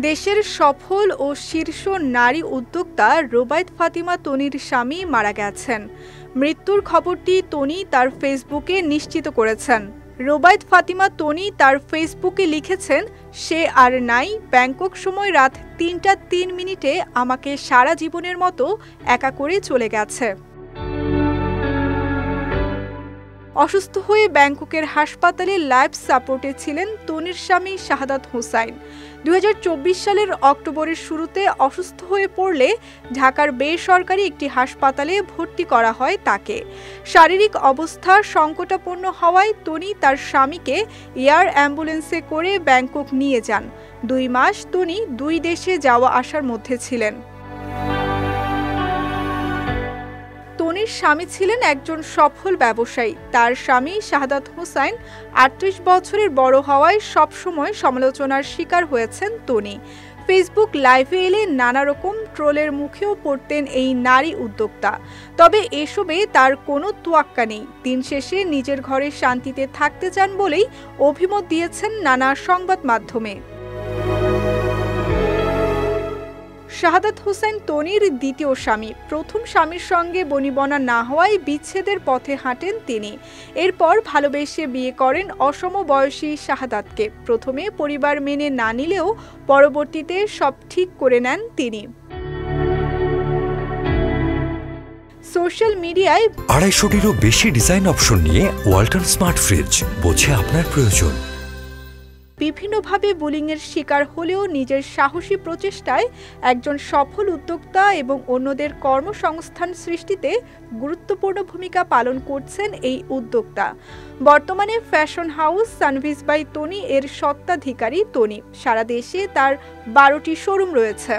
দেশের সফল ও শীর্ষ নারী উদ্যোক্তা রোবায়েত ফাতিমা তনির স্বামী মারা গেছেন। মৃত্যুর খবরটি তনি তার ফেসবুকে নিশ্চিত করেছেন। রোবায়েত ফাতিমা তনি তার ফেসবুকে লিখেছেন, সে আর নাই, ব্যাংকক সময় রাত ৩টা ৩ মিনিটে আমাকে সারা জীবনের মতো একা করে চলে গেছে। অসুস্থ হয়ে ব্যাংককের হাসপাতালে লাইফ সাপোর্টে ছিলেন তনির স্বামী শাহাদাত হোসাইন। ২০২৪ সালের অক্টোবরের শুরুতে অসুস্থ হয়ে পড়লে ঢাকার বেসরকারি একটি হাসপাতালে ভর্তি করা হয় তাকে। শারীরিক অবস্থা সংকটাপন্ন হওয়ায় তনি তার স্বামীকে এয়ার অ্যাম্বুলেন্সে করে ব্যাংকক নিয়ে যান। ২ মাস তনি ২ দেশে যাওয়া আসার মধ্যে ছিলেন। তনির স্বামী ছিলেন একজন সফল ব্যবসায়ী। তার স্বামী শাহাদাত হোসাইন ৩৮ বছরের বড় হওয়ায় সবসময় সমালোচনার শিকার হয়েছেন তনি। ফেসবুক লাইভে এলে নানা রকম ট্রোলের মুখেও পড়তেন এই নারী উদ্যোক্তা। তবে এসবে তার কোনো তোয়াক্কা নেই। দিন শেষে নিজের ঘরে শান্তিতে থাকতে চান বলেই অভিমত দিয়েছেন নানা সংবাদ মাধ্যমে। শাহাদাত হোসাইন তনির দ্বিতীয় স্বামী। প্রথম স্বামীর সঙ্গে বনিবনা না হওয়ায় বিচ্ছেদের পথে হাঁটেন তিনি। এরপর ভালোবেসে বিয়ে করেন অসমবয়সী শাহাদাতকে। প্রথমে পরিবার মেনে না নিলেও পরবর্তীতে সব ঠিক করে নেন তিনি। সোশ্যাল মিডিয়ায় ২৫০টিরও বেশি ডিজাইন অপশন নিয়ে ওয়ালটন স্মার্ট ফ্রিজ, বোঝে আপনার প্রয়োজন। বিভিন্নভাবে বুলিংয়ের শিকার হলেও নিজের সাহসী প্রচেষ্টায় একজন সফল উদ্যোক্তা এবং অন্যদের কর্মসংস্থান সৃষ্টিতে গুরুত্বপূর্ণ ভূমিকা পালন করছেন এই উদ্যোক্তা। বর্তমানে fashion house Sanvees by Toni এর স্বত্বাধিকারী তনি। সারা দেশে তার ১২টি শোরুম রয়েছে।